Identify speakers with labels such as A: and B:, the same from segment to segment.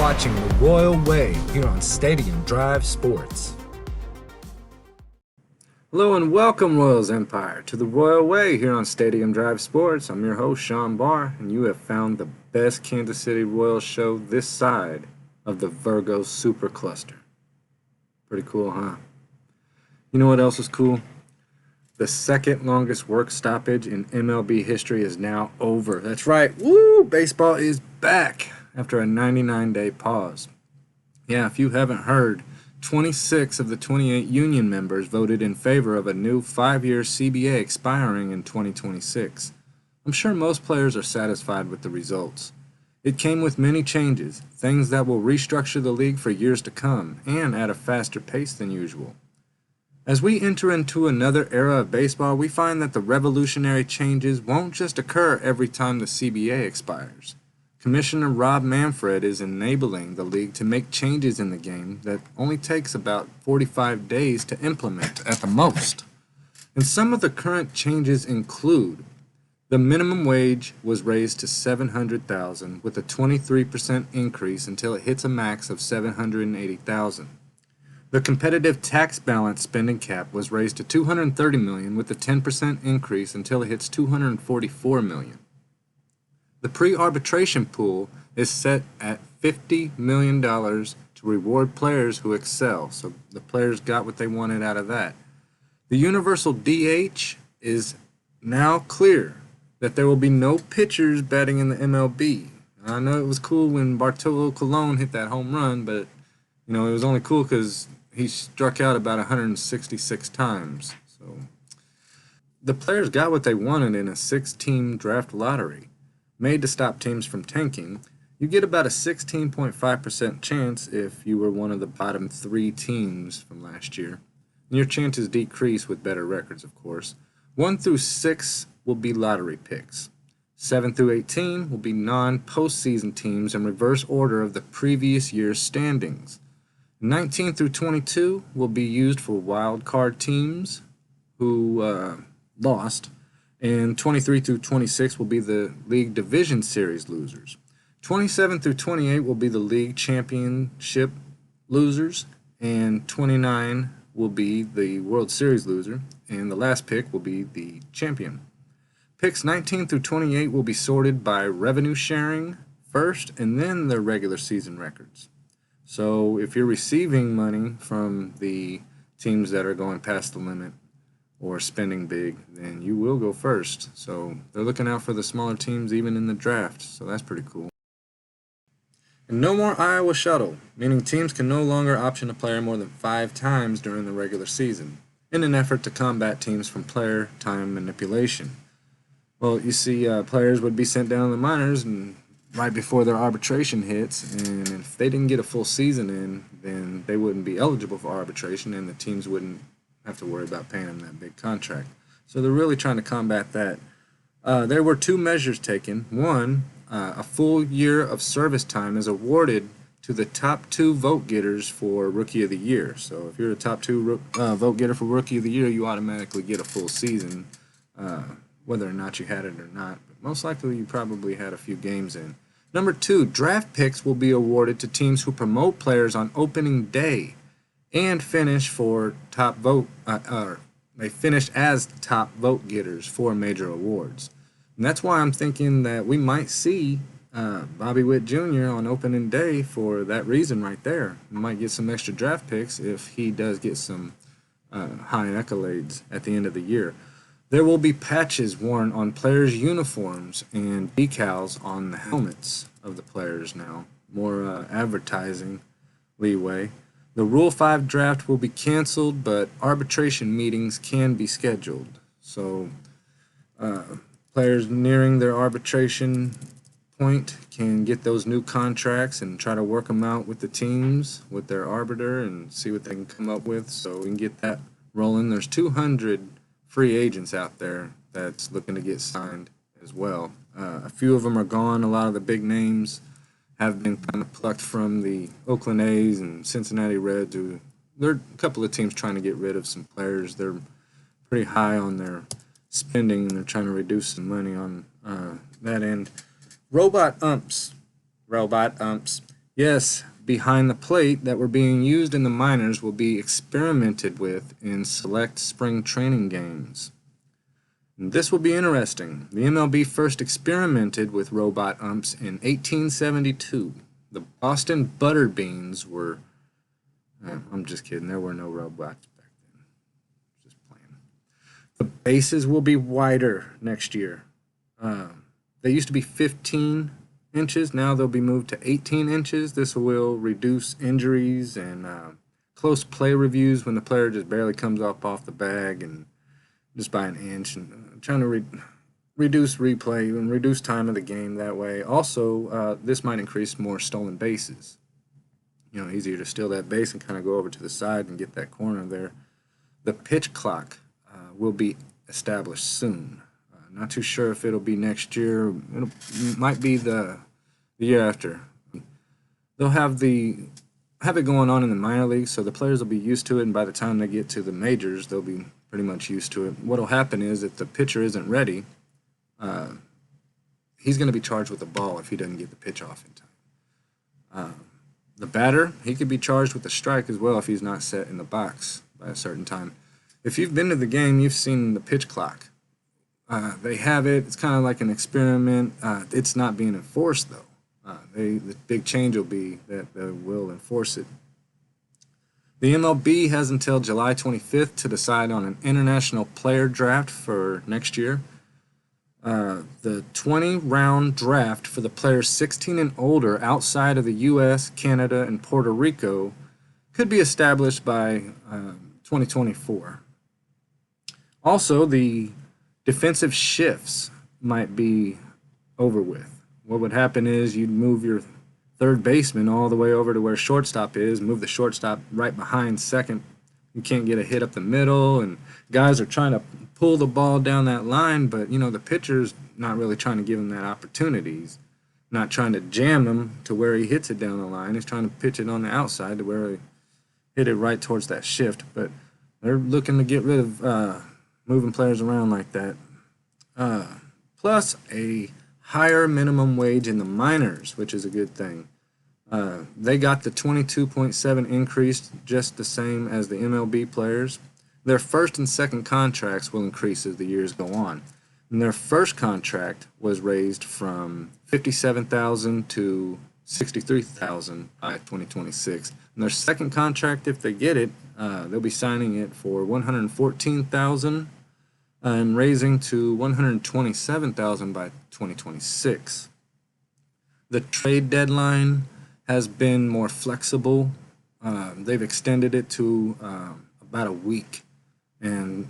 A: watching The Royal Way here on Stadium Drive Sports. Hello and welcome, Royals Empire, to The Royal Way here on Stadium Drive Sports. I'm your host, Sean Barr, and you have found the best Kansas City Royals show this side of the Virgo Supercluster. Pretty cool, huh? You know what else is cool? The second longest work stoppage in MLB history is now over. That's right. Woo! Baseball is back after a 99-day pause. Yeah, if you haven't heard, 26 of the 28 union members voted in favor of a new 5-year CBA expiring in 2026. I'm sure most players are satisfied with the results. It came with many changes, things that will restructure the league for years to come and at a faster pace than usual. As we enter into another era of baseball, we find that the revolutionary changes won't just occur every time the CBA expires. Commissioner Rob Manfred is enabling the league to make changes in the game that only takes about 45 days to implement at the most. And some of the current changes include the minimum wage was raised to $700,000 with a 23% increase until it hits a max of $780,000. The competitive tax balance spending cap was raised to $230 million with a 10% increase until it hits $244 million. The pre-arbitration pool is set at $50 million to reward players who excel, so the players got what they wanted out of that. The universal DH is now clear that there will be no pitchers batting in the MLB. I know it was cool when Bartolo Colon hit that home run, but it was only cool because he struck out about 166 times. So the players got what they wanted in a 6-team draft lottery. Made to stop teams from tanking. You get about a 16.5% chance if you were one of the bottom 3 teams from last year. And your chances decrease with better records, of course. 1 through 6 will be lottery picks. 7 through 18 will be non-postseason teams in reverse order of the previous year's standings. 19 through 22 will be used for wild card teams who lost. And 23 through 26 will be the League Division Series losers. 27 through 28 will be the League Championship losers. And 29 will be the World Series loser. And the last pick will be the champion. Picks 19 through 28 will be sorted by revenue sharing first and then their regular season records. So if you're receiving money from the teams that are going past the limit, or spending big, then you will go first. So they're looking out for the smaller teams even in the draft, so that's pretty cool. And no more Iowa shuttle, meaning teams can no longer option a player more than 5 times during the regular season, in an effort to combat teams from player time manipulation. Well, you see, players would be sent down to the minors and right before their arbitration hits, and if they didn't get a full season in, then they wouldn't be eligible for arbitration, and the teams wouldn't have to worry about paying them that big contract. So they're really trying to combat that. There were 2 measures taken. One, a full year of service time is awarded to the top 2 vote getters for Rookie of the Year. So if you're a top 2 vote getter for Rookie of the Year, you automatically get a full season, whether or not you had it or not. But most likely you probably had a few games in. Number 2, draft picks will be awarded to teams who promote players on opening day and finish for top vote, or they finish as top vote getters for major awards. And that's why I'm thinking that we might see Bobby Witt Jr. on opening day for that reason right there. We might get some extra draft picks if he does get some high accolades at the end of the year. There will be patches worn on players' uniforms and decals on the helmets of the players now. More advertising leeway. The Rule 5 draft will be canceled, but arbitration meetings can be scheduled. So players nearing their arbitration point can get those new contracts and try to work them out with the teams, with their arbiter, and see what they can come up with so we can get that rolling. There's 200 free agents out there that's looking to get signed as well. A few of them are gone. A lot of the big names have been kind of plucked from the Oakland A's and Cincinnati Reds. There are a couple of teams trying to get rid of some players. They're pretty high on their spending, and they're trying to reduce some money on that end. Robot umps. Yes, behind the plate that were being used in the minors will be experimented with in select spring training games. And this will be interesting. The MLB first experimented with Robotumps in 1872. The Boston Butterbeans were... I'm just kidding, there were no robots back then. Just playing. The bases will be wider next year. They used to be 15 inches. Now they'll be moved to 18 inches. This will reduce injuries and close play reviews when the player just barely comes up off the bag and just by an inch. And trying to reduce replay and reduce time of the game that way. Also, this might increase more stolen bases. You know, easier to steal that base and kind of go over to the side and get that corner there. The pitch clock will be established soon. Not too sure if it'll be next year. It might be the year after. They'll have it going on in the minor leagues, so the players will be used to it, and by the time they get to the majors, they'll be pretty much used to it. What'll happen is if the pitcher isn't ready, he's going to be charged with a ball if he doesn't get the pitch off in time. The batter, he could be charged with a strike as well if he's not set in the box by a certain time. If you've been to the game, you've seen the pitch clock. They have it. It's kind of like an experiment. It's not being enforced, though. The big change will be that they will enforce it. The MLB has until July 25th to decide on an international player draft for next year. The 20-round draft for the players 16 and older outside of the U.S., Canada, and Puerto Rico could be established by 2024. Also, the defensive shifts might be over with. What would happen is you'd move your third baseman all the way over to where shortstop is, move the shortstop right behind second. You can't get a hit up the middle, and guys are trying to pull the ball down that line, but, you know, the pitcher's not really trying to give him that opportunity. He's not trying to jam him to where he hits it down the line. He's trying to pitch it on the outside to where he hit it right towards that shift. But they're looking to get rid of moving players around like that. Plus a higher minimum wage in the minors, which is a good thing. They got the 22.7 increase just the same as the MLB players. Their first and second contracts will increase as the years go on. And their first contract was raised from $57,000 to $63,000 by 2026. And their second contract, if they get it, they'll be signing it for $114,000 and raising to $127,000 by 2026. The trade deadline has been more flexible. They've extended it to about a week, and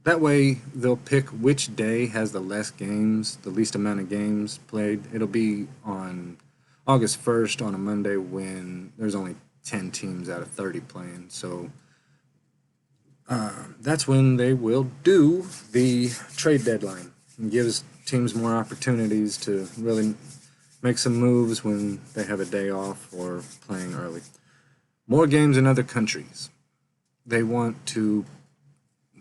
A: that way they'll pick which day has the least amount of games played. It'll be on August 1st on a Monday when there's only 10 teams out of 30 playing. So that's when they will do the trade deadline and gives teams more opportunities to really make some moves when they have a day off or playing early. More games in other countries. They want to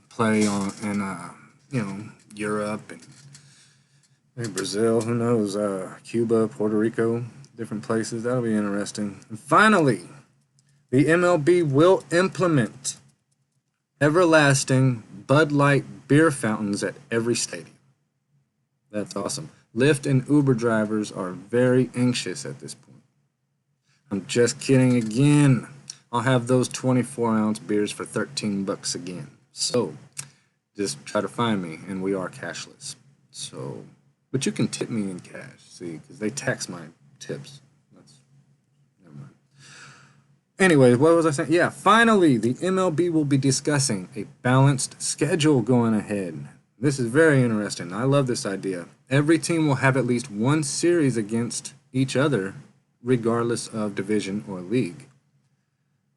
A: play in Europe and maybe Brazil, who knows, Cuba, Puerto Rico, different places. That'll be interesting. And finally, the MLB will implement everlasting Bud Light beer fountains at every stadium. That's awesome. Lyft and Uber drivers are very anxious at this point. I'm just kidding again. I'll have those 24-ounce beers for $13 again. So just try to find me, and we are cashless. So, but you can tip me in cash, see, because they tax my tips. Never mind. Anyways, what was I saying? Yeah, finally, the MLB will be discussing a balanced schedule going ahead. This is very interesting. I love this idea. Every team will have at least one series against each other, regardless of division or league.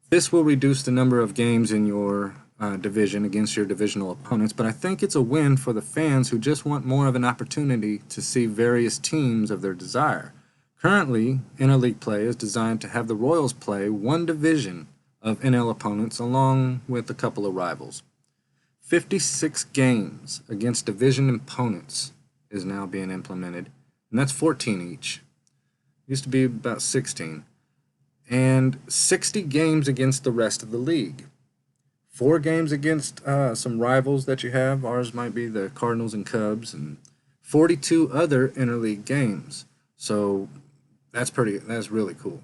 A: This will reduce the number of games in your division against your divisional opponents, but I think it's a win for the fans who just want more of an opportunity to see various teams of their desire. Currently, interleague play is designed to have the Royals play one division of NL opponents along with a couple of rivals. 56 games against division opponents is now being implemented, and that's 14 each. It used to be about 16. and 60 games against the rest of the league. 4 games against some rivals that you have. Ours might be the Cardinals and Cubs, and 42 other interleague games. So that's really cool.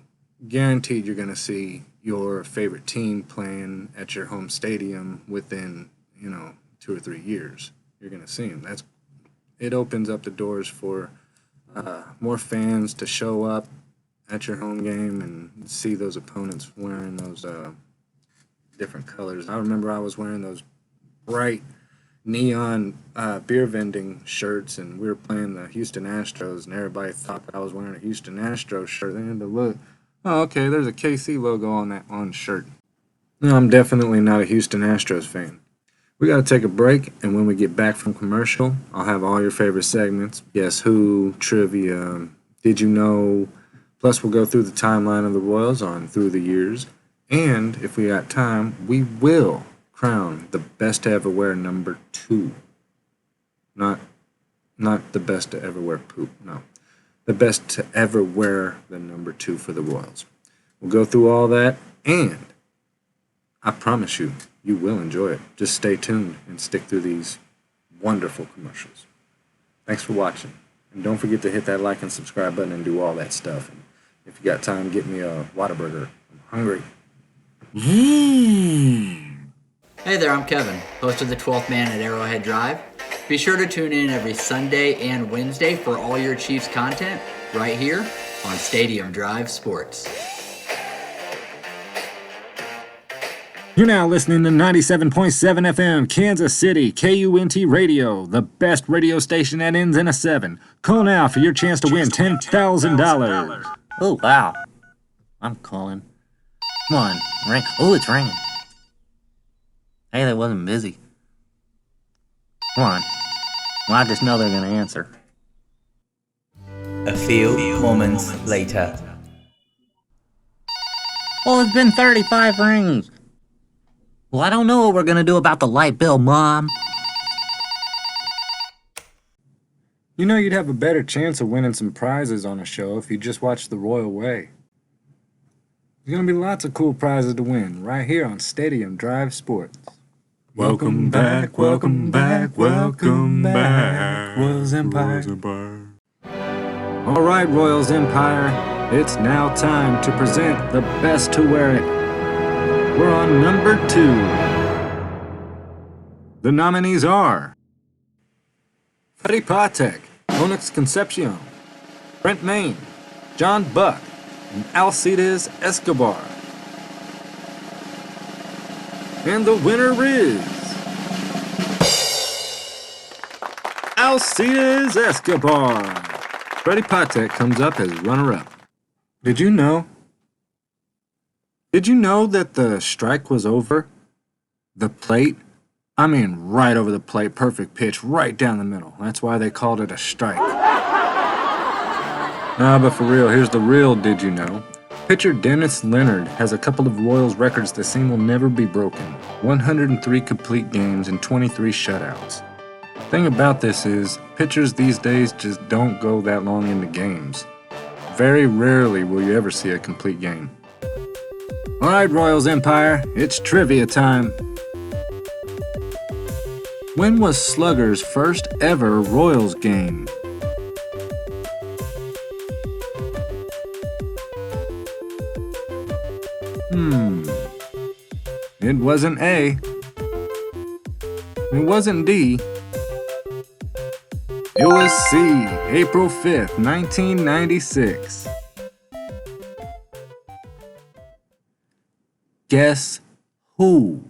A: Guaranteed you're going to see your favorite team playing at your home stadium within, 2 or 3 years. You're going to see them. It opens up the doors for more fans to show up at your home game and see those opponents wearing those different colors. I remember I was wearing those bright neon beer vending shirts, and we were playing the Houston Astros, and everybody thought that I was wearing a Houston Astros shirt. They had to look. Oh, okay, there's a KC logo on that shirt. No, I'm definitely not a Houston Astros fan. We got to take a break, and when we get back from commercial, I'll have all your favorite segments. Guess Who, trivia, Did You Know? Plus, we'll go through the timeline of the Royals on through the years. And if we got time, we will crown the best to ever wear number 2. Not the best to ever wear poop, no. The best to ever wear the number 2 for the Royals. We'll go through all that, and I promise you, you will enjoy it. Just stay tuned and stick through these wonderful commercials. Thanks for watching. And don't forget to hit that like and subscribe button and do all that stuff. And if you got time, get me a Whataburger. I'm hungry.
B: Hey there, I'm Kevin, host of the 12th Man at Arrowhead Drive. Be sure to tune in every Sunday and Wednesday for all your Chiefs content right here on Stadium Drive Sports.
A: You're now listening to 97.7 FM, Kansas City, KUNT Radio, the best radio station that ends in a 7. Call now for your chance to win $10,000.
C: Oh, wow. I'm calling. Come on, ring. Oh, it's ringing. Hey, that wasn't busy. Come on. Well, I just know they're going to answer.
D: A few moments later.
C: Well, it's been 35 rings. Well, I don't know what we're going to do about the light bill, Mom.
A: You know you'd have a better chance of winning some prizes on a show if you just watched The Royal Way. There's going to be lots of cool prizes to win right here on Stadium Drive Sports. Welcome back, welcome back, welcome back, Royals Empire. All right, Royals Empire, it's now time to present the best to wear it. We're on number 2. The nominees are Freddie Patek, Onyx Concepcion, Brent Maine, John Buck, and Alcides Escobar. And the winner is Alcides Escobar. Freddie Patek comes up as runner-up. Did you know that the strike was over the plate? I mean, right over the plate, perfect pitch, right down the middle. That's why they called it a strike. Nah, but for real, here's the real did you know. Pitcher Dennis Leonard has a couple of Royals records that seem will never be broken. 103 complete games and 23 shutouts. Thing about this is, pitchers these days just don't go that long into games. Very rarely will you ever see a complete game. Alright, Royals Empire, it's trivia time. When was Slugger's first ever Royals game? It wasn't A. It wasn't D. It was C, April 5th, 1996. Guess who?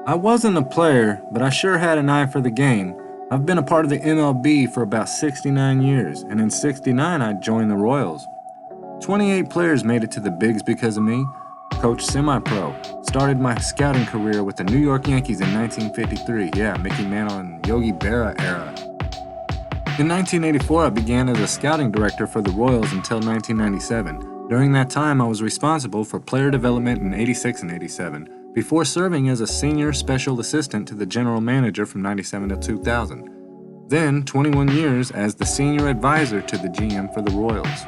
A: I wasn't a player, but I sure had an eye for the game. I've been a part of the MLB for about 69 years, and in 69 I joined the Royals. 28 players made it to the bigs because of me. Coached semi-pro. Started my scouting career with the New York Yankees in 1953. Yeah, Mickey Mantle and Yogi Berra era. In 1984, I began as a scouting director for the Royals until 1997. During that time, I was responsible for player development in 86 and 87, before serving as a senior special assistant to the general manager from 97 to 2000. Then, 21 years as the senior advisor to the GM for the Royals.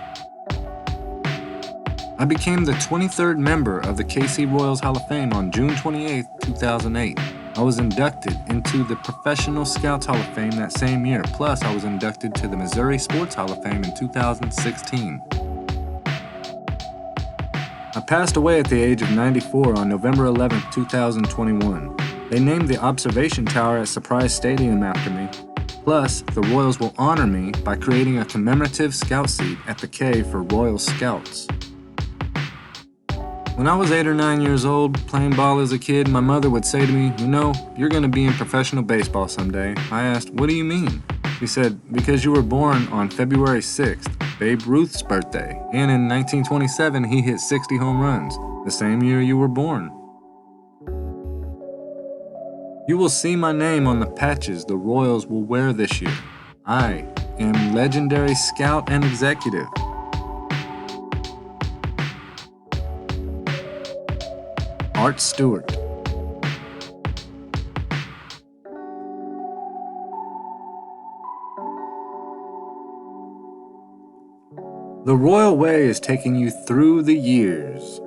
A: I became the 23rd member of the KC Royals Hall of Fame on June 28, 2008. I was inducted into the Professional Scouts Hall of Fame that same year, plus I was inducted to the Missouri Sports Hall of Fame in 2016. I passed away at the age of 94 on November 11, 2021. They named the observation tower at Surprise Stadium after me. Plus, the Royals will honor me by creating a commemorative scout seat at the K for Royal Scouts. When I was 8 or 9 years old, playing ball as a kid, my mother would say to me, "You know, you're going to be in professional baseball someday." I asked, "What do you mean?" She said, "Because you were born on February 6th, Babe Ruth's birthday, and in 1927 he hit 60 home runs, the same year you were born." You will see my name on the patches the Royals will wear this year. I am legendary scout and executive. Art Stewart. The Royal Way is taking you through the years.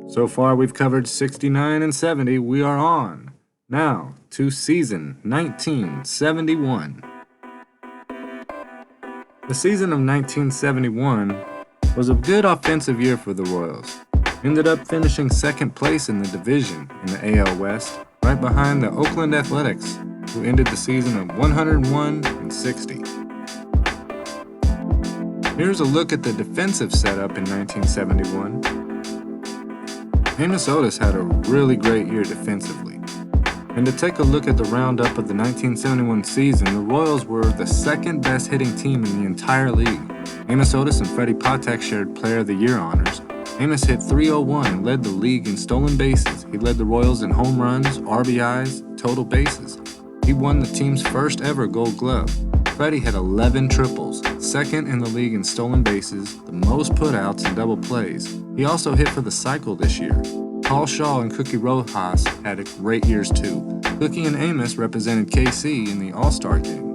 A: So far we've covered 69 and 70. We are on now to season 1971. The season of 1971 was a good offensive year for the Royals. Ended up finishing second place in the division in the AL West, right behind the Oakland Athletics, who ended the season at 101 and 60. Here's a look at the defensive setup in 1971. Amos Otis had a really great year defensively. And to take a look at the roundup of the 1971 season, the Royals were the second best hitting team in the entire league. Amos Otis and Freddie Patek shared Player of the Year honors. Amos hit .301 and led the league in stolen bases. He led the Royals in home runs, RBIs, total bases. He won the team's first ever Gold Glove. Freddie had 11 triples, second in the league in stolen bases, the most putouts and double plays. He also hit for the cycle this year. Paul Shaw and Cookie Rojas had great years too. Cookie and Amos represented KC in the All-Star game.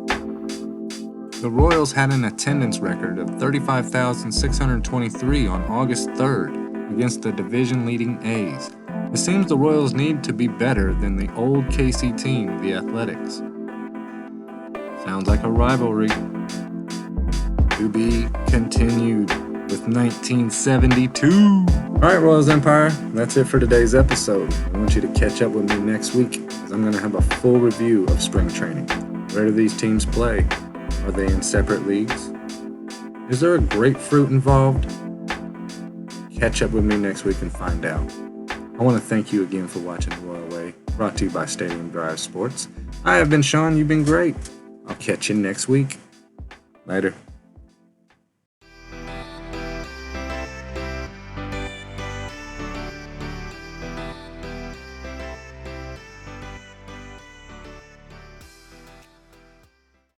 A: The Royals had an attendance record of 35,623 on August 3rd against the division-leading A's. It seems the Royals need to be better than the old KC team, the Athletics. Sounds like a rivalry. To be continued with 1972. Alright, Royals Empire, that's it for today's episode. I want you to catch up with me next week, as I'm going to have a full review of spring training. Where do these teams play? Are they in separate leagues? Is there a grapefruit involved? Catch up with me next week and find out. I want to thank you again for watching The Royal Way, brought to you by Stadium Drive Sports. I have been Sean, you've been great. I'll catch you next week. Later.